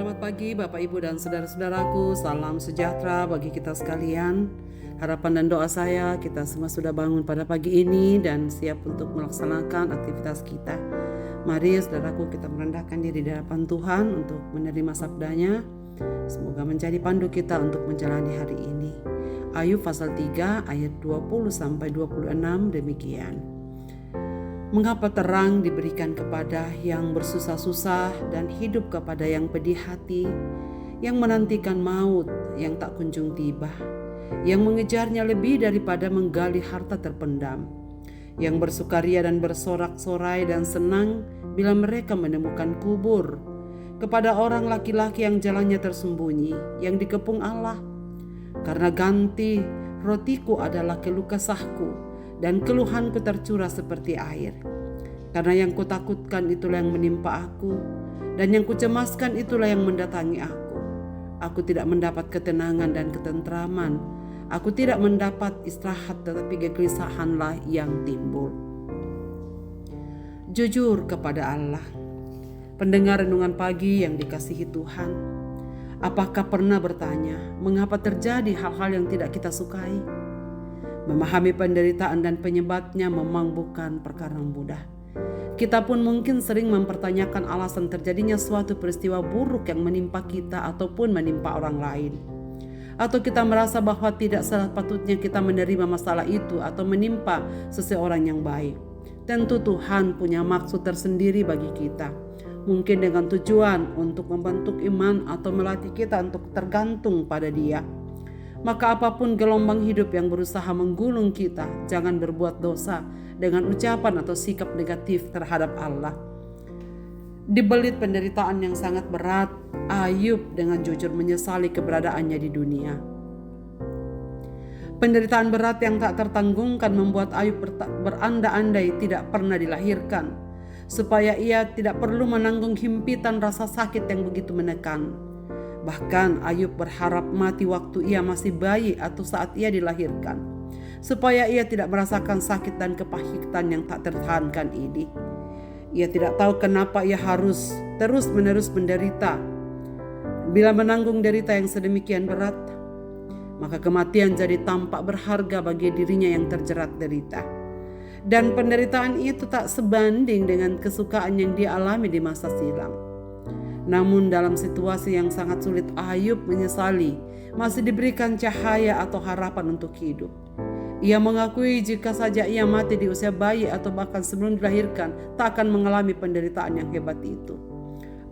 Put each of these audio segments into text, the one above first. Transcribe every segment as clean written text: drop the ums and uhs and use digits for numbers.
Selamat pagi Bapak Ibu dan saudara-saudaraku, salam sejahtera bagi kita sekalian. Harapan dan doa saya kita semua sudah bangun pada pagi ini dan siap untuk melaksanakan aktivitas kita. Mari saudaraku kita merendahkan diri di hadapan Tuhan untuk menerima sabdanya. Semoga menjadi pandu kita untuk menjalani hari ini. Ayub pasal 3 ayat 20-26 demikian. Mengapa terang diberikan kepada yang bersusah-susah dan hidup kepada yang pedih hati, yang menantikan maut yang tak kunjung tiba, yang mengejarnya lebih daripada menggali harta terpendam, yang bersukaria dan bersorak-sorai dan senang bila mereka menemukan kubur, kepada orang laki-laki yang jalannya tersembunyi, yang dikepung Allah. Karena ganti rotiku adalah keluh kesahku, dan keluhanku tercurah seperti air. Karena yang kutakutkan itulah yang menimpa aku, dan yang kucemaskan itulah yang mendatangi aku. Aku tidak mendapat ketenangan dan ketentraman. Aku tidak mendapat istirahat, tetapi kegelisahanlah yang timbul. Jujur kepada Allah. Pendengar renungan pagi yang dikasihi Tuhan, apakah pernah bertanya, mengapa terjadi hal-hal yang tidak kita sukai? Memahami penderitaan dan penyebabnya memang bukan perkara mudah. Kita pun mungkin sering mempertanyakan alasan terjadinya suatu peristiwa buruk yang menimpa kita ataupun menimpa orang lain. Atau kita merasa bahwa tidak sepatutnya kita menerima masalah itu atau menimpa seseorang yang baik. Tentu Tuhan punya maksud tersendiri bagi kita. Mungkin dengan tujuan untuk membentuk iman atau melatih kita untuk tergantung pada Dia. Maka apapun gelombang hidup yang berusaha menggulung kita, jangan berbuat dosa dengan ucapan atau sikap negatif terhadap Allah. Dibelit penderitaan yang sangat berat, Ayub dengan jujur menyesali keberadaannya di dunia. Penderitaan berat yang tak tertanggungkan membuat Ayub berandai-andai tidak pernah dilahirkan, supaya ia tidak perlu menanggung himpitan rasa sakit yang begitu menekan. Bahkan Ayub berharap mati waktu ia masih bayi atau saat ia dilahirkan, supaya ia tidak merasakan sakit dan kepahitan yang tak tertahankan ini. Ia tidak tahu kenapa ia harus terus-menerus menderita. Bila menanggung derita yang sedemikian berat, maka kematian jadi tampak berharga bagi dirinya yang terjerat derita. Dan penderitaan itu tak sebanding dengan kesukaan yang dia alami di masa silam. Namun dalam situasi yang sangat sulit, Ayub menyesali masih diberikan cahaya atau harapan untuk hidup. Ia mengakui jika saja ia mati di usia bayi atau bahkan sebelum dilahirkan, tak akan mengalami penderitaan yang hebat itu.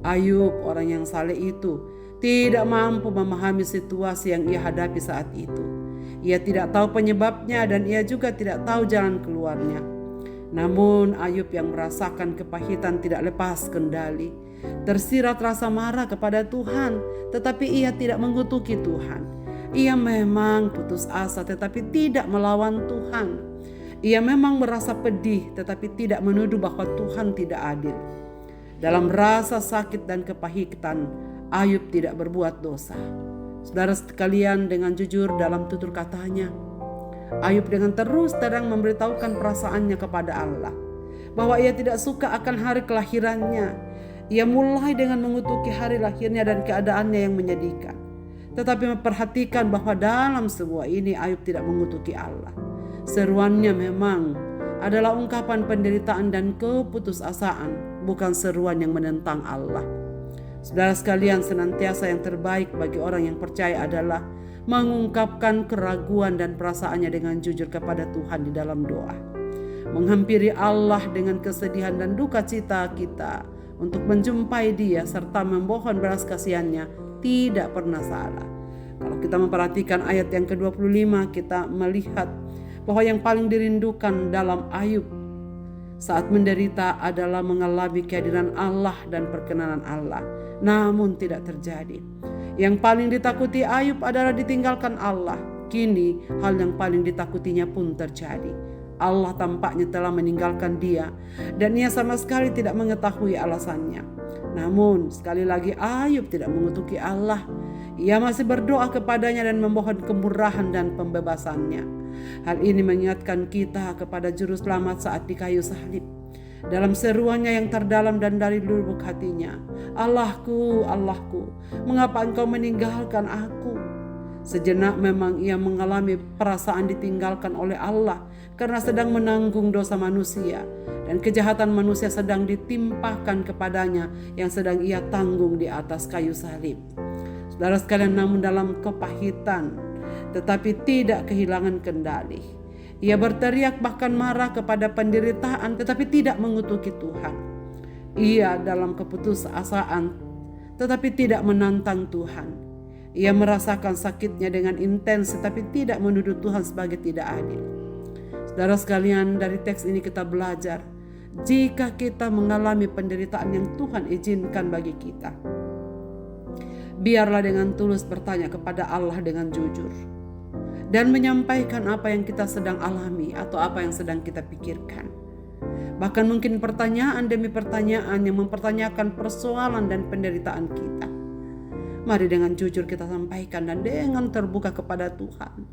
Ayub, orang yang saleh itu, tidak mampu memahami situasi yang ia hadapi saat itu. Ia tidak tahu penyebabnya dan ia juga tidak tahu jalan keluarnya. Namun Ayub yang merasakan kepahitan tidak lepas kendali, tersirat rasa marah kepada Tuhan, tetapi ia tidak mengutuki Tuhan. Ia memang putus asa tetapi tidak melawan Tuhan. Ia memang merasa pedih tetapi tidak menuduh bahwa Tuhan tidak adil. Dalam rasa sakit dan kepahitan, Ayub tidak berbuat dosa. Saudara sekalian, dengan jujur dalam tutur katanya, Ayub dengan terus terang memberitahukan perasaannya kepada Allah, bahwa ia tidak suka akan hari kelahirannya. Ia mulai dengan mengutuki hari lahirnya dan keadaannya yang menyedihkan. Tetapi memperhatikan bahwa dalam semua ini Ayub tidak mengutuki Allah. Seruannya memang adalah ungkapan penderitaan dan keputusasaan, bukan seruan yang menentang Allah. Saudara sekalian, senantiasa yang terbaik bagi orang yang percaya adalah mengungkapkan keraguan dan perasaannya dengan jujur kepada Tuhan di dalam doa. Menghampiri Allah dengan kesedihan dan duka cita kita untuk menjumpai Dia serta memohon belas kasihannya tidak pernah salah. Kalau kita memperhatikan ayat yang ke-25, kita melihat bahwa yang paling dirindukan dalam Ayub saat menderita adalah mengalami kehadiran Allah dan perkenanan Allah. Namun tidak terjadi. Yang paling ditakuti Ayub adalah ditinggalkan Allah. Kini hal yang paling ditakutinya pun terjadi. Allah tampaknya telah meninggalkan dia dan ia sama sekali tidak mengetahui alasannya. Namun sekali lagi Ayub tidak mengutuki Allah. Ia masih berdoa kepadanya dan memohon kemurahan dan pembebasannya. Hal ini mengingatkan kita kepada juru selamat saat di kayu salib. dalam seruannya yang terdalam dan dari lubuk hatinya, Allahku, Allahku, mengapa engkau meninggalkan aku? Sejenak memang ia mengalami perasaan ditinggalkan oleh Allah karena sedang menanggung dosa manusia, dan kejahatan manusia sedang ditimpahkan kepadanya yang sedang ia tanggung di atas kayu salib. Saudara sekalian, namun dalam kepahitan tetapi tidak kehilangan kendali. Ia berteriak bahkan marah kepada penderitaan tetapi tidak mengutuki Tuhan. Ia dalam keputusasaan tetapi tidak menantang Tuhan. Ia merasakan sakitnya dengan intens tetapi tidak menuduh Tuhan sebagai tidak adil. Saudara sekalian, dari teks ini kita belajar, jika kita mengalami penderitaan yang Tuhan izinkan bagi kita, biarlah dengan tulus bertanya kepada Allah dengan jujur dan menyampaikan apa yang kita sedang alami atau apa yang sedang kita pikirkan. Bahkan mungkin pertanyaan demi pertanyaan yang mempertanyakan persoalan dan penderitaan kita. Mari dengan jujur kita sampaikan dan dengan terbuka kepada Tuhan.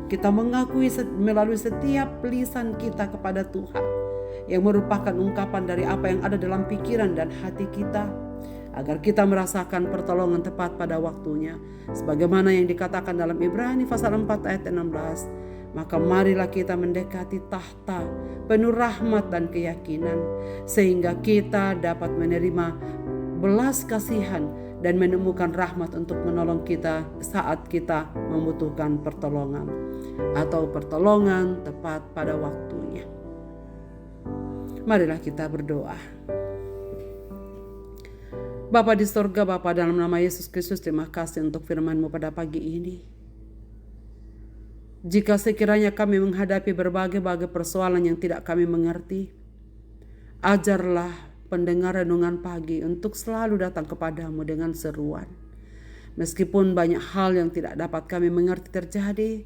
Kita mengakui melalui setiap lisan kita kepada Tuhan yang merupakan ungkapan dari apa yang ada dalam pikiran dan hati kita, agar kita merasakan pertolongan tepat pada waktunya. Sebagaimana yang dikatakan dalam Ibrani pasal 4 ayat 16. Maka marilah kita mendekati tahta penuh rahmat dan keyakinan, sehingga kita dapat menerima belas kasihan dan menemukan rahmat untuk menolong kita saat kita membutuhkan pertolongan atau pertolongan tepat pada waktunya. Marilah kita berdoa. Bapa di sorga, Bapa dalam nama Yesus Kristus, terima kasih untuk firman-Mu pada pagi ini. Jika sekiranya kami menghadapi berbagai persoalan yang tidak kami mengerti, ajarlah pendengar renungan pagi untuk selalu datang kepadamu dengan seruan. Meskipun banyak hal yang tidak dapat kami mengerti terjadi,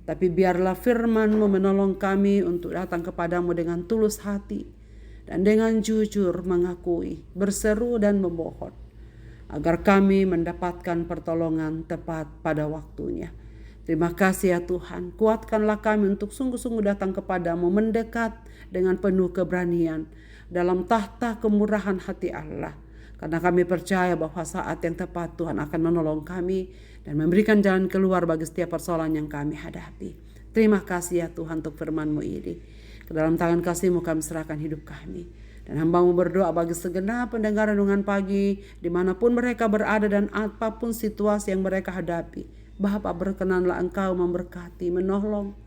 tapi biarlah firman-Mu menolong kami untuk datang kepadamu dengan tulus hati dan dengan jujur mengakui, berseru dan memohon, agar kami mendapatkan pertolongan tepat pada waktunya. Terima kasih ya Tuhan, kuatkanlah kami untuk sungguh-sungguh datang kepadamu, mendekat dengan penuh keberanian dalam tahta kemurahan hati Allah. Karena kami percaya bahwa saat yang tepat Tuhan akan menolong kami dan memberikan jalan keluar bagi setiap persoalan yang kami hadapi. Terima kasih ya Tuhan untuk firman-Mu ini. Ke dalam tangan kasih-Mu kami serahkan hidup kami. Dan hamba-Mu berdoa bagi segenap pendengar renungan pagi, dimanapun mereka berada dan apapun situasi yang mereka hadapi. Bapa, berkenanlah Engkau memberkati, menolong,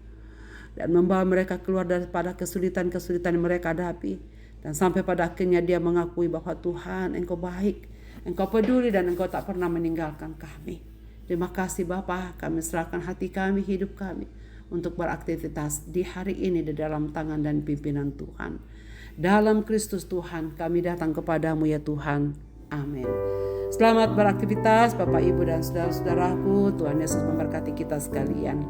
dan membawa mereka keluar daripada kesulitan-kesulitan yang mereka hadapi. Dan sampai pada akhirnya dia mengakui bahwa Tuhan, Engkau baik, Engkau peduli, dan Engkau tak pernah meninggalkan kami. Terima kasih Bapa, kami serahkan hati kami, hidup kami untuk beraktivitas di hari ini di dalam tangan dan pimpinan Tuhan. Dalam Kristus Tuhan kami datang kepadamu ya Tuhan. Amin. Selamat beraktivitas Bapak, Ibu, dan saudara-saudaraku. Tuhan Yesus memberkati kita sekalian.